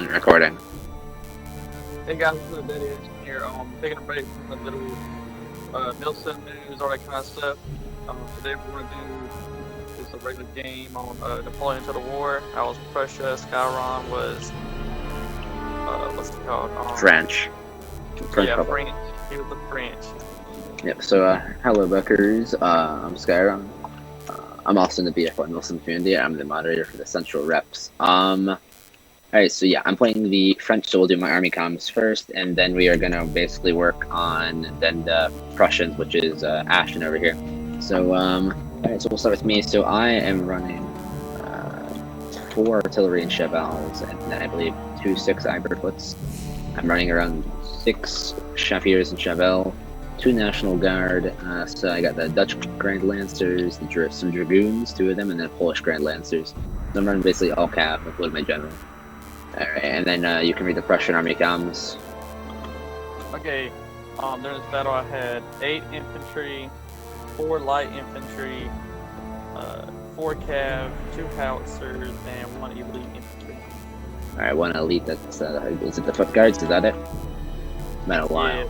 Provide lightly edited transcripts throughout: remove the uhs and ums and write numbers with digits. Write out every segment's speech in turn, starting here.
on recording. Hey guys, this is Daddy Edge here. Taking a break from the little Nielsen news, all that kind of stuff. Today we're going to do just a regular game on Napoleon to the War. I was Prussia. Skyron was what's it called? French. Yeah, French. He was the French. Yep. So, hello, Buckers. I'm Skyron. I'm also in the BF1 Nielsen community. I'm the moderator for the Central Reps. Alright, so yeah, I'm playing the French, so we'll do my army comms first, and then we are gonna basically work on then the Prussians, which is Ashton over here. So, alright, so we'll start with me. So I am running 4 artillery and chevals, and then I believe 2 6 Iberfoots. I'm running around 6 Chafiers and Cheval, 2 National Guard, so I got the Dutch Grand Lancers, some Dragoons, 2 of them, and then Polish Grand Lancers. So I'm running basically all cav, including my general. Alright, and then you can read the Prussian army comms. Okay, during this battle I had 8 infantry, 4 light infantry, 4 cav, 2 howitzers, and 1 elite infantry. Alright, 1 elite, that's, is it the foot guards, is that it? It's been a while.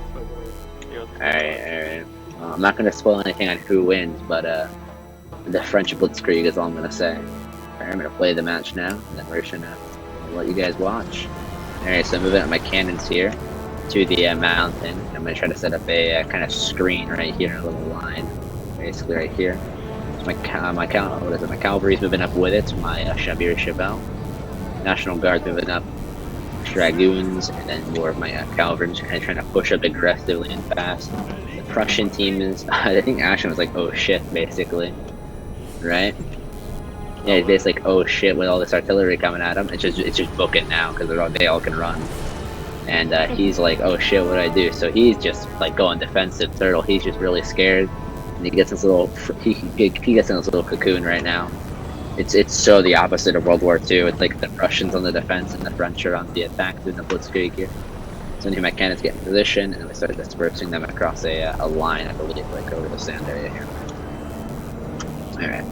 Yeah, alright. I'm not going to spoil anything on who wins, but the French Blitzkrieg is all I'm going to say. Alright, I'm going to play the match now, and then we're going to let you guys watch. Alright, so I'm moving up my cannons here to the mountain. I'm going to try to set up a kind of screen right here, a little line, basically right here. So my cavalry's moving up with it, my Chabir Cheval. National Guard's moving up, Dragoons, and then more of my cavalry just kind of trying to push up aggressively and fast. The Prussian team is, I think Ashton was like, oh shit, basically, right? Yeah, he's basically like, oh shit, with all this artillery coming at him, it's just booking now because they all can run. And he's like, oh shit, what do I do? So he's just like going defensive turtle. He's just really scared, and he gets this little he gets in this little cocoon right now. It's so the opposite of World War II. It's like the Russians on the defense and the French are on the attack through the Blitzkrieg here. So now my cannons get in position, and we start dispersing them across a line, I believe, like over the sand area here. All right.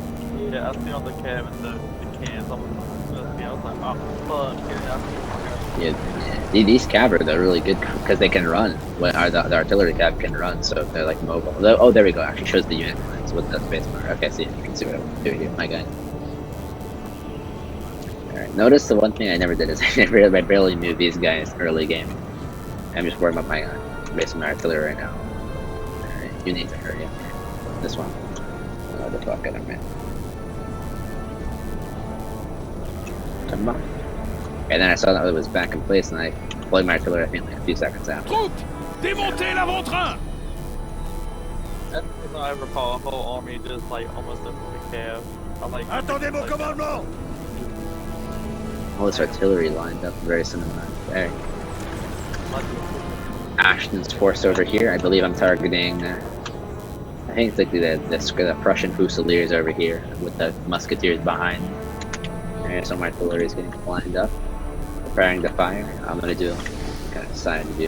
Yeah, I see on the cab and the cans. I was like, oh, fuck. Yeah, these cav are they're really good because they can run. When the artillery cav can run, so they're like mobile. Oh, there we go. Actually shows the unit lines with the space bar. Okay, so you can see what I'm doing here, my guy. Alright, notice the one thing I never did is I barely moved these guys early game. I'm just worried about my basically my artillery right now. Alright, you need to hurry up. This one. Oh, the fuck out of me. Come on. And then I saw that it was back in place, and I deployed my artillery, I think, like a few seconds after. Démontez l'avant-train! That's the I ever recall a whole army just like almost up to the cab. I like. Attendez mon commandement! All this artillery lined up, very similar. There. Ashton's force over here. I believe I'm targeting. I think it's like the Prussian Fusiliers over here with the musketeers behind. Alright, so my artillery is getting lined up, preparing to fire. I'm gonna do kind of decided to do.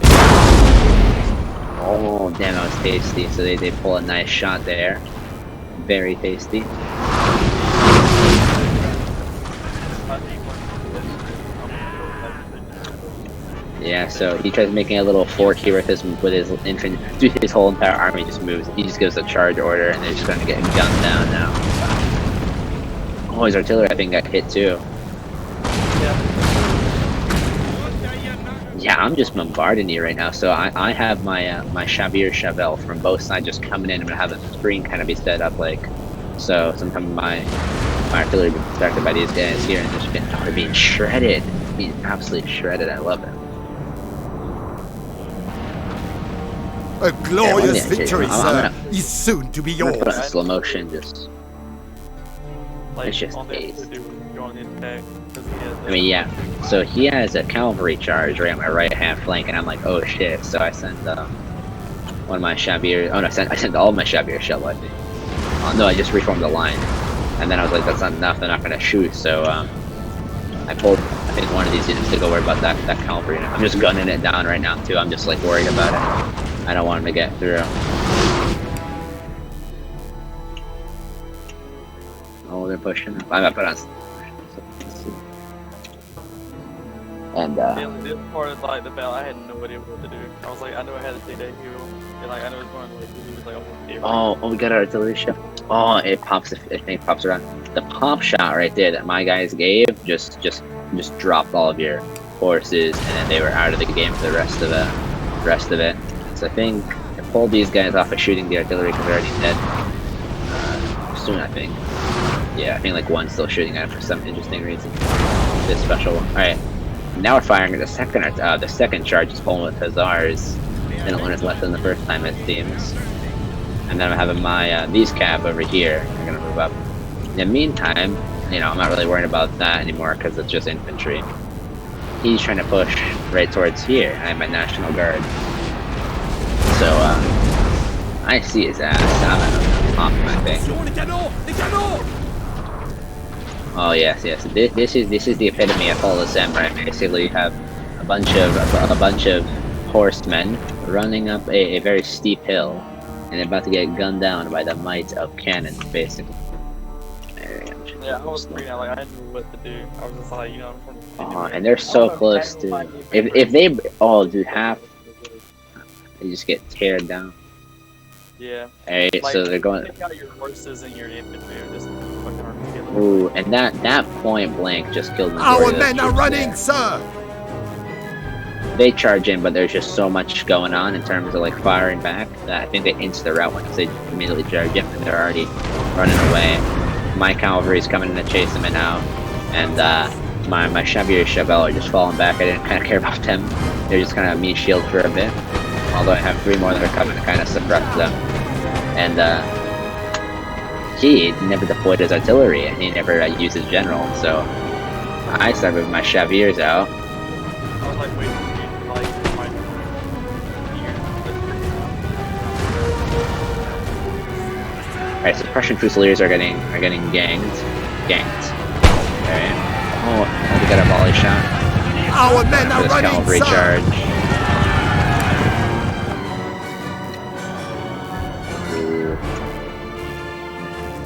Oh damn, that was tasty. So they pull a nice shot there. Very tasty. Yeah, so he tries making a little fort here with his infantry. Dude, his whole entire army just moves. He just gives a charge order, and they're just gonna get him gunned down now. Oh, his artillery I think got hit too. Yeah, I'm just bombarding you right now. So I have my my Chabir Cheval from both sides just coming in. I'm gonna have the screen kind of be set up like so. Sometimes my artillery being distracted by these guys here, and they're being shredded, being absolutely shredded. I love it. A glorious victory, sir, is soon to be yours. Put on slow motion, just. Like, it's just all they have to do is go on the attack. I mean, yeah. So he has a cavalry charge right on my right hand flank, and I'm like, oh shit. So I send one of my Chabir. Oh no, I sent all my Chabir shell. I think. No, I just reformed the line, and then I was like, that's not enough. They're not gonna shoot. So I pulled, I think, one of these units to go worry about that cavalry. I'm just gunning it down right now too. I'm just like worried about it. I don't want him to get through. Oh, they're pushing. I'm gonna put on. And this part of like the battle, I had no idea what to do. I was like, I know I had to take that hill, and like I know it's going to like it was like almost every. oh, we got our artillery ship. Oh, it pops. I think it pops around. The pop shot right there that my guys gave just dropped all of your horses, and then they were out of the game for the rest of it. So I think I pulled these guys off of shooting the artillery because they're already dead. Soon, I think. Yeah, I think like one's still shooting at it for some interesting reason. This special one. All right. Now we're firing the second charge is pulling with hussars. Didn't learn his lesson the first time, it seems. And then I'm having my these cav over here. They're gonna move up. In the meantime, you know, I'm not really worried about that anymore because it's just infantry. He's trying to push right towards here. I have my National Guard. So I see his ass. I'm gonna pop him, I think. Oh yes. This is the epitome of Holisem, right? Basically, you have a bunch of horsemen running up a very steep hill, and they're about to get gunned down by the might of cannons, basically. Yeah, I was freaking out. Like I didn't know what to do. I was just like, you know, and they're so close to. If they dude, they just get teared down. Yeah. Hey, like, so they're going. Take out your horses and your infantry are just fucking hard to kill. Ooh, and that point blank just killed me. Our men are running, sir! They charge in, but there's just so much going on in terms of like firing back that I think they inch the route once they immediately charge in, and they're already running away. My cavalry's coming in to chase them in now, and my Xavier Chevelle are just falling back. I didn't kind of care about them. They're just kind of me shield for a bit. Although I have 3 more that are coming to kind of suppress them. And he never deployed his artillery, and he never used his general. So I started with my Xaviers out. I was like waiting for you to like my Alright, so Prussian Fusiliers are getting ganked. Okay. Oh, we got a volley shot. Our men are running, cavalry sir! charge.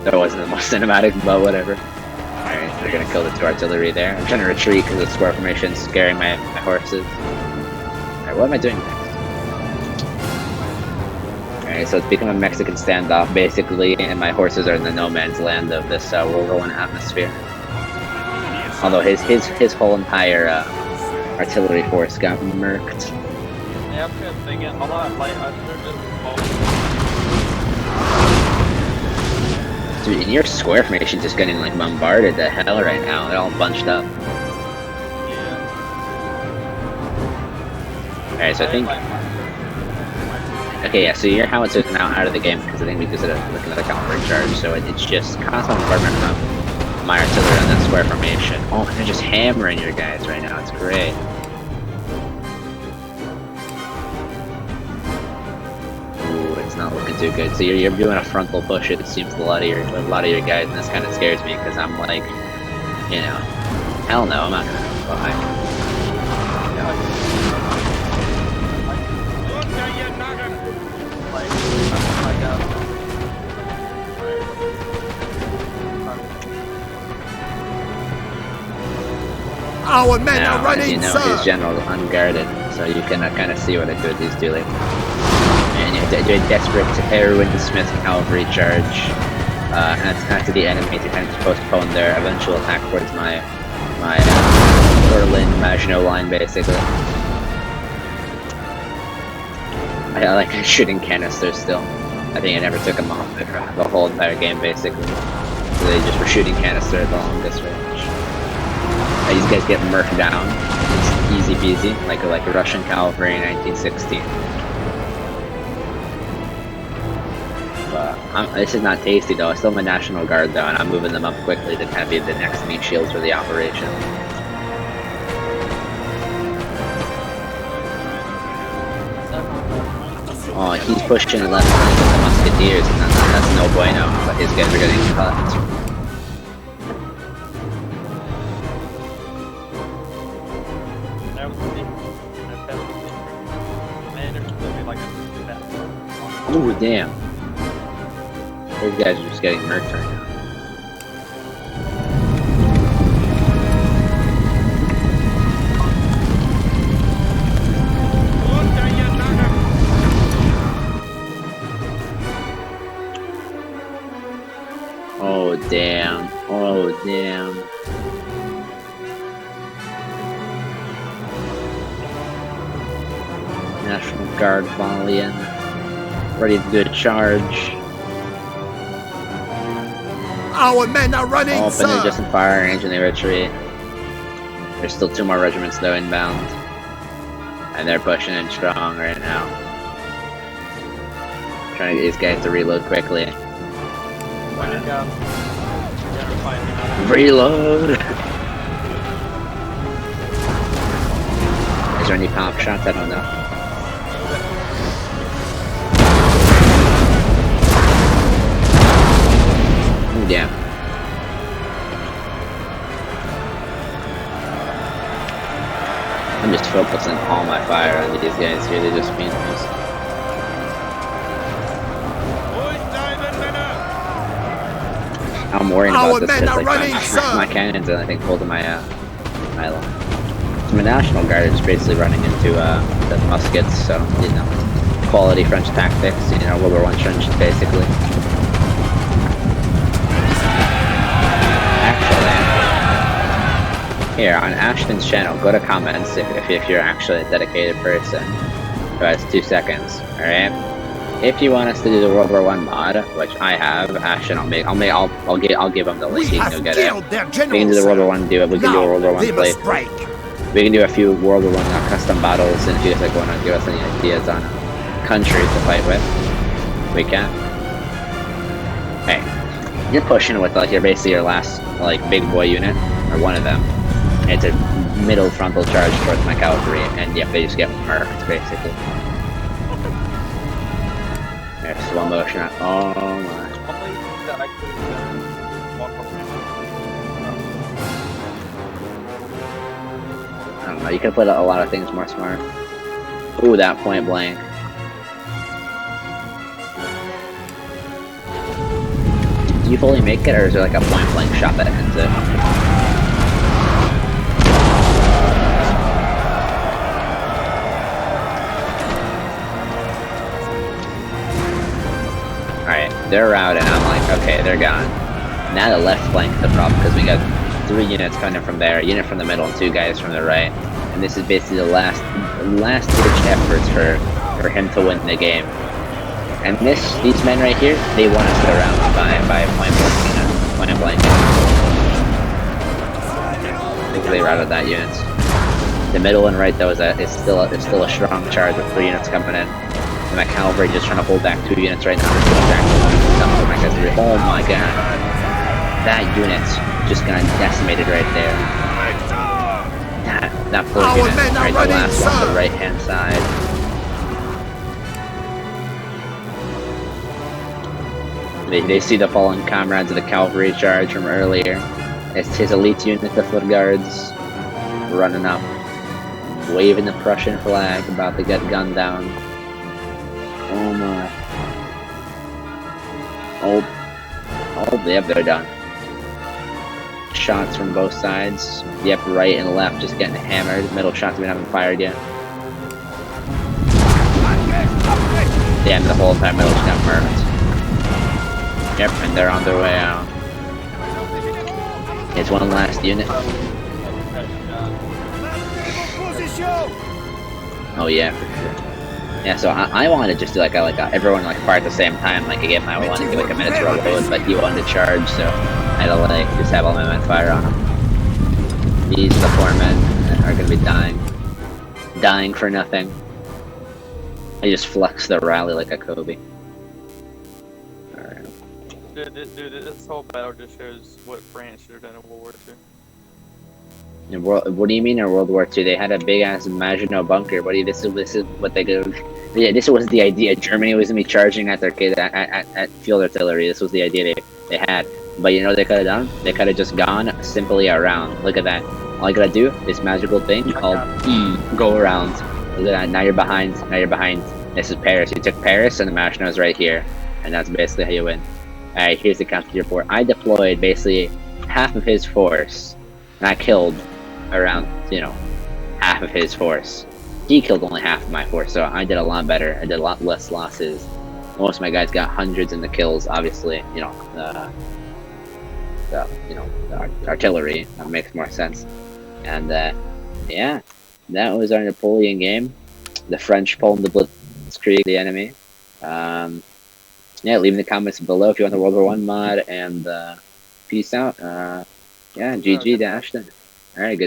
That wasn't the most cinematic, but whatever. Alright, they're gonna kill the 2 artillery there. I'm trying to retreat because the square formation is scaring my horses. Alright, what am I doing next? Alright, so it's become a Mexican standoff, basically, and my horses are in the no man's land of this whirlwind atmosphere. Although his whole entire artillery force got murked. Yeah, I'm kind of thinking a lot. Like I should just Dude, and your square formation's just getting like bombarded to hell right now. They're all bunched up. Yeah. Alright, so I think. Okay, yeah, so your howitzers are now out of the game because I think we consider like another cavalry charge, so it's just constant bombardment from my artillery on that square formation. Oh, they're just hammering your guys right now. It's great. Ooh, it's not looking too good. So you're doing a frontal push. It seems a lot of your guys, and this kind of scares me because I'm like, you know, hell no, I'm not gonna fly. Our men Now, are running, as you know, sir! his general's unguarded, so you can kind of see what I do with these 2 like. And you have to do a desperate heroin Smith cavalry charge, and attack to the enemy to kind of postpone their eventual attack towards my Berlin Maginot line, basically. I like shooting canisters still. I think I never took them off the whole entire game, basically. So they just were shooting canisters along this range. These guys get murked down. It's easy peasy, like a Russian cavalry in 1916. But this is not tasty though. I still have my National Guard though, and I'm moving them up quickly to kind of be the next meat shields for the operation. Oh, he's pushing left with the musketeers, and that's no bueno. But his guys are getting cut. Ooh, damn. Those guys are just getting murked right now. damn. Oh, damn. National Guard volleying. Ready to do a charge. Our men are running, Oh, but they're sir! just in fire range and they retreat. There's still 2 more regiments though inbound. And they're pushing in strong right now. Trying to get these guys to reload quickly. Reload! Is there any pop shots? I don't know. Ooh, damn. I'm just focusing all my fire on these guys here. They're just being nice. I'm worried about this because like my cannons and I think holding my my line. So my National Guard is basically running into the muskets, so you know, quality French tactics, you know, World War I trenches basically. Actually, here on Ashton's channel, go to comments if you're actually a dedicated person. It's 2 seconds, all right? If you want us to do the World War I mod, which I have, Ashton, I'll give him the link. He can go get it. We can do the World War I do it. We can do a World War I play. We can do a few World War I custom battles, and if you guys like want to give us any ideas on countries to fight with, we can. Hey, you're pushing with like basically your last like big boy unit, or one of them. It's a middle frontal charge towards my cavalry, and yep, they just get murked basically. There's slow motion. Oh my. I don't know, you can put a lot of things more smart. Ooh, that point blank. Do you fully make it, or is there like a point blank shot that ends it? Alright, they're routed, and I'm like, okay, they're gone. Now the left flank is the problem, because we got 3 units coming from there, a unit from the middle, and 2 guys from the right. And this is basically the last ditch efforts for him to win the game. And these men right here, they want us to go around by point blank. I think they routed that unit. The middle and right though is still a strong charge with 3 units coming in. And my cavalry just trying to hold back 2 units right now. Oh my god. That unit just got decimated right there. That poor unit, right, the last one on the right hand side. They see the fallen comrades of the cavalry charge from earlier. It's his elite unit, the foot guards, running up, waving the Prussian flag, about to get gunned down. Oh my. Oh, yep, they're done. Shots from both sides. Yep, right and left just getting hammered. Middle shots we haven't fired yet. Damn, the whole time middle just got murked. Yep, and they're on their way out. It's one last unit. Oh yeah, for sure. Yeah, so I wanted to just do like everyone like fire at the same time, like again, I wanted to give like a minute to reload, but he wanted to charge, so I had to like just have all my men fire on him. These the 4 men are gonna be dying for nothing. I just flex the rally like a Kobe. Alright. Dude, this whole battle just shows what France should have done in World War II. What do you mean in World War II? They had a big ass Maginot bunker. This is what they do. Yeah, this was the idea. Germany was gonna be charging at their at field artillery. This was the idea they had. But you know what they could have done? They could have just gone simply around. Look at that. All you gotta do, this magical thing called go around. Look at that. Now you're behind. This is Paris. You took Paris, and the Maginot is right here, and that's basically how you win. Alright, here's the counter report. I deployed basically half of his force, and I killed around, you know, half of his force. He killed only half of my force, so I did a lot better. I did a lot less losses. Most of my guys got hundreds in the kills, obviously, you know, the artillery. That makes more sense. And yeah, that was our Napoleon game. The French pulling the blitzkrieg the enemy. Yeah, leave in the comments below if you want the World War I mod, and peace out. Yeah, GG to Ashton. All right, good.